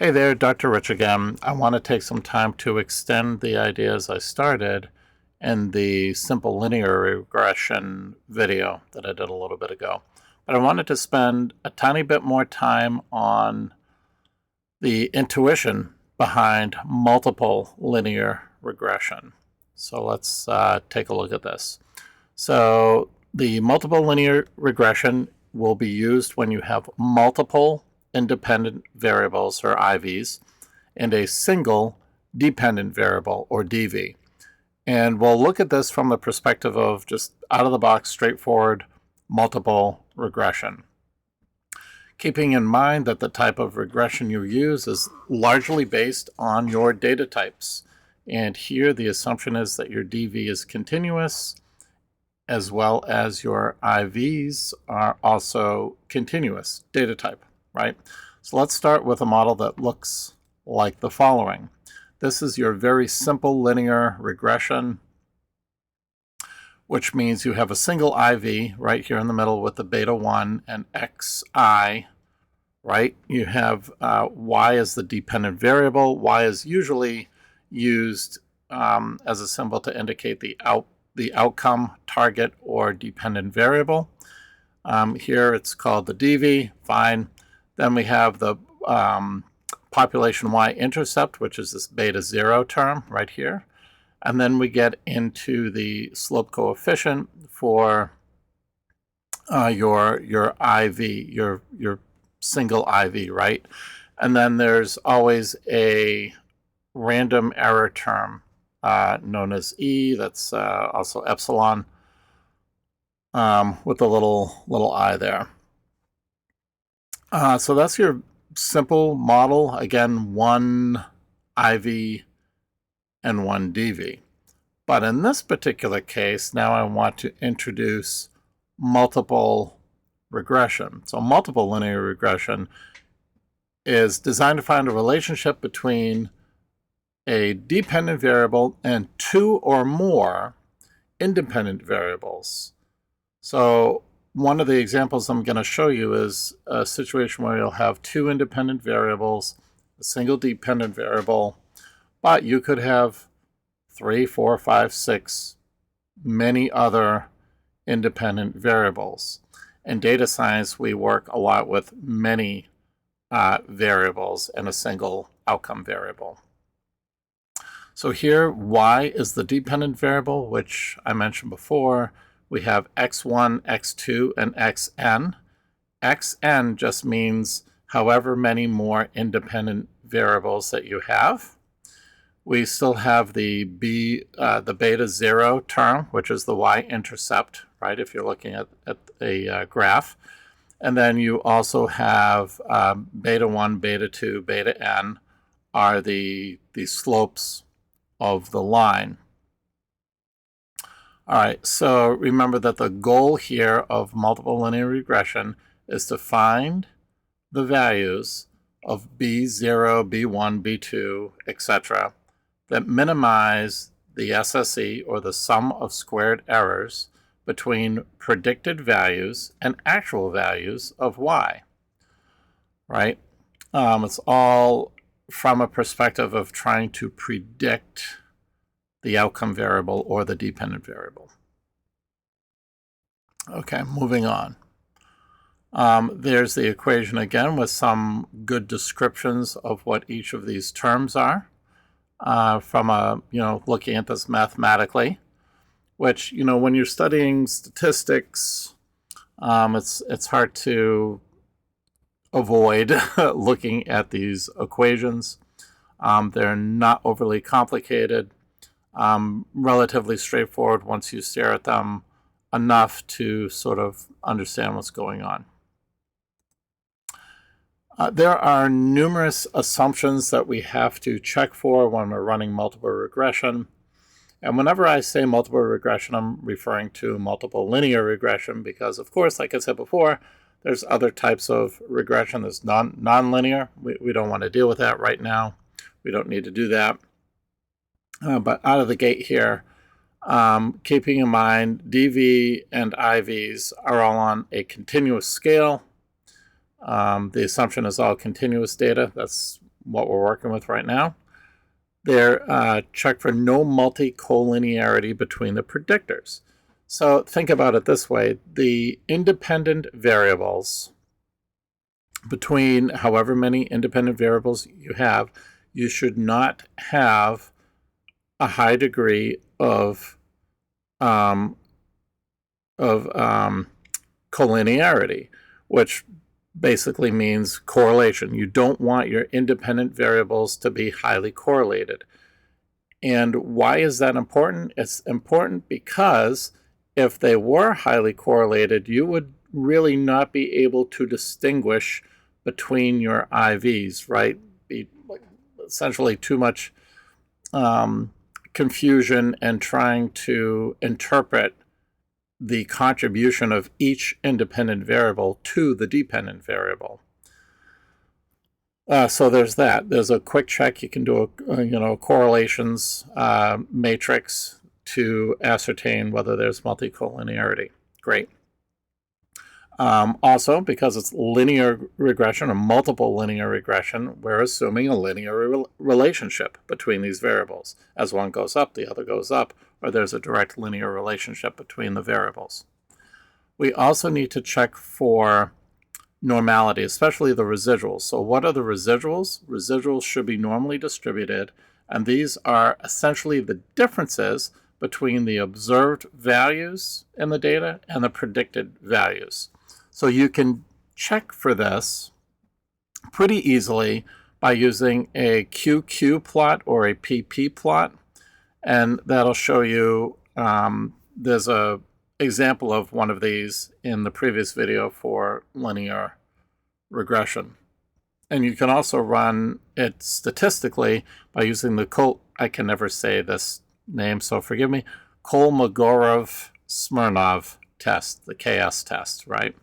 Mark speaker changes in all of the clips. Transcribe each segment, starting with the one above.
Speaker 1: Hey there, Dr. Rich again. I want to take some time to extend the ideas I started in the simple linear regression video that I did a little bit ago. But I wanted to spend a tiny bit more time on the intuition behind multiple linear regression. So let's take a look at this. So the multiple linear regression will be used when you have multiple independent variables, or IVs, and a single dependent variable, or DV. And we'll look at this from the perspective of just out-of-the-box, straightforward, multiple regression. Keeping in mind that the type of regression you use is largely based on your data types. And here the assumption is that your DV is continuous, as well as your IVs are also continuous data type, right? So let's start with a model that looks like the following. This is your very simple linear regression, which means you have a single IV right here in the middle with the beta 1 and xi, right? You have y as the dependent variable. Y is usually used as a symbol to indicate the outcome, target, or dependent variable. Here it's called the DV, fine. Then we have the population y-intercept, which is this beta 0 term right here. And then we get into the slope coefficient for your IV, your single IV, right? And then there's always a random error term known as E, that's also epsilon, with a little I there. So that's your simple model. Again, one IV and one DV. But in this particular case, now I want to introduce multiple regression. So multiple linear regression is designed to find a relationship between a dependent variable and two or more independent variables. So one of the examples I'm going to show you is a situation where you'll have two independent variables, a single dependent variable, but you could have 3, 4, 5, 6, many other independent variables. In data science, we work a lot with many variables and a single outcome variable. So here, y is the dependent variable, which I mentioned before. We have x1, x2, and xn. Xn just means however many more independent variables that you have. We still have the beta 0 term, which is the y-intercept, right, if you're looking at a graph. And then you also have beta 1, beta 2, beta n are the slopes of the line. All right, so remember that the goal here of multiple linear regression is to find the values of B0, B1, B2, etc. that minimize the SSE, or the sum of squared errors, between predicted values and actual values of y, right? It's all from a perspective of trying to predict the outcome variable or the dependent variable. Okay, moving on. There's the equation again with some good descriptions of what each of these terms are from looking at this mathematically, which, when you're studying statistics, it's hard to avoid looking at these equations. They're not overly complicated. Relatively straightforward once you stare at them enough to sort of understand what's going on. There are numerous assumptions that we have to check for when we're running multiple regression. And whenever I say multiple regression, I'm referring to multiple linear regression because, of course, like I said before, there's other types of regression that's non-linear. We don't want to deal with that right now. We don't need to do that. But out of the gate here, keeping in mind DV and IVs are all on a continuous scale. The assumption is all continuous data. That's what we're working with right now. They're check for no multi-collinearity between the predictors. So think about it this way. The independent variables, between however many independent variables you have, you should not have a high degree of collinearity, which basically means correlation. You don't want your independent variables to be highly correlated. And why is that important? It's important because if they were highly correlated, you would really not be able to distinguish between your IVs, right? Be essentially too much confusion and trying to interpret the contribution of each independent variable to the dependent variable. So there's that. There's a quick check. You can do a correlations matrix to ascertain whether there's multicollinearity. Great. Also, because it's linear regression or multiple linear regression, we're assuming a linear relationship between these variables. As one goes up, the other goes up, or there's a direct linear relationship between the variables. We also need to check for normality, especially the residuals. So what are the residuals? Residuals should be normally distributed, and these are essentially the differences between the observed values in the data and the predicted values. So you can check for this pretty easily by using a QQ plot or a PP plot, and that'll show you, there's a example of one of these in the previous video for linear regression. And you can also run it statistically by using the I can never say this name, so forgive me, Kolmogorov-Smirnov test, the KS test, right?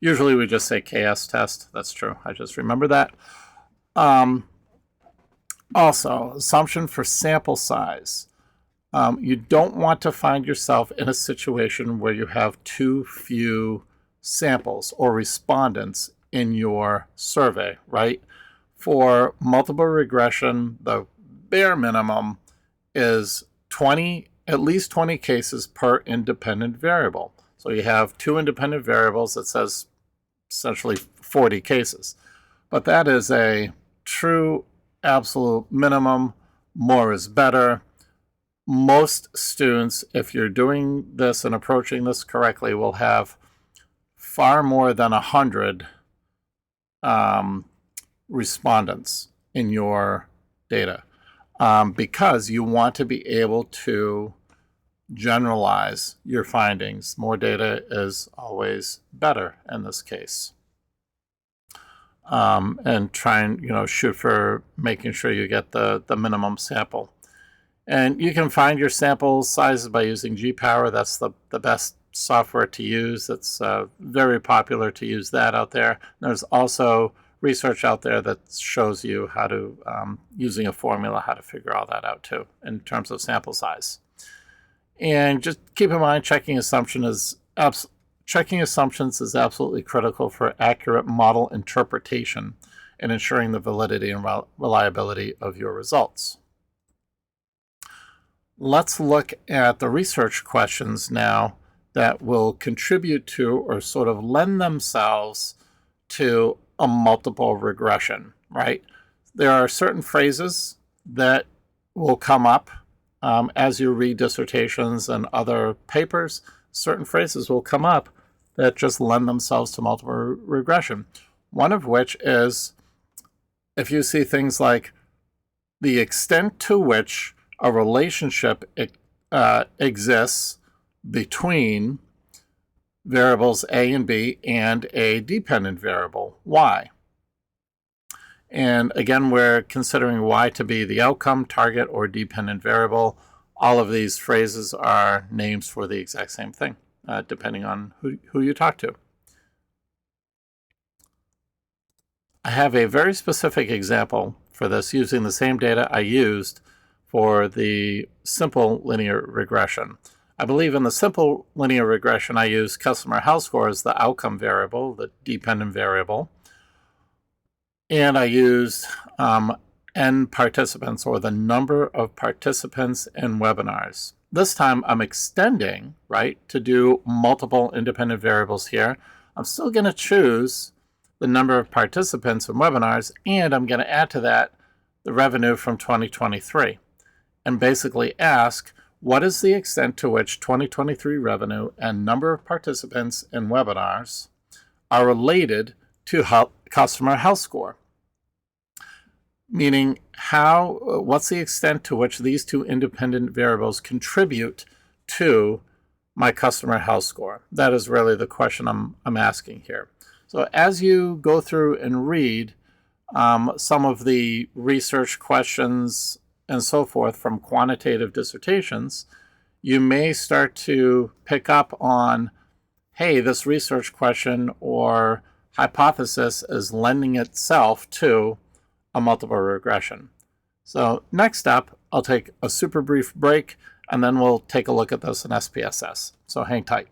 Speaker 1: Usually we just say KS test. That's true. I just remember that. Also, assumption for sample size. You don't want to find yourself in a situation where you have too few samples or respondents in your survey, right? For multiple regression, the bare minimum is at least 20 cases per independent variable. So you have two independent variables that says essentially 40 cases. But that is a true absolute minimum. More is better. Most students, if you're doing this and approaching this correctly, will have far more than 100 respondents in your data, because you want to be able to generalize your findings. More data is always better in this case. And try and shoot for making sure you get the minimum sample. And you can find your sample sizes by using GPower. That's the best software to use. It's very popular to use that out there. There's also research out there that shows you how to, using a formula, how to figure all that out too in terms of sample size. And just keep in mind, checking assumptions is absolutely critical for accurate model interpretation and ensuring the validity and reliability of your results. Let's look at the research questions now that will contribute to or sort of lend themselves to a multiple regression, right? There are certain phrases that will come up as you read dissertations and other papers. Certain phrases will come up that just lend themselves to multiple regression. One of which is if you see things like the extent to which a relationship exists between variables A and B and a dependent variable, Y. And again, we're considering Y to be the outcome, target, or dependent variable. All of these phrases are names for the exact same thing, depending on who you talk to. I have a very specific example for this using the same data I used for the simple linear regression. I believe in the simple linear regression, I use customer health score as the outcome variable, the dependent variable. And I used N participants, or the number of participants in webinars. This time I'm extending, right, to do multiple independent variables here. I'm still going to choose the number of participants in webinars, and I'm going to add to that the revenue from 2023, and basically ask, what is the extent to which 2023 revenue and number of participants in webinars are related to customer health score? Meaning, what's the extent to which these two independent variables contribute to my customer health score? That is really the question I'm asking here. So as you go through and read some of the research questions and so forth from quantitative dissertations, you may start to pick up on, hey, this research question or hypothesis is lending itself to a multiple regression. So next up, I'll take a super brief break, and then we'll take a look at this in SPSS. So hang tight.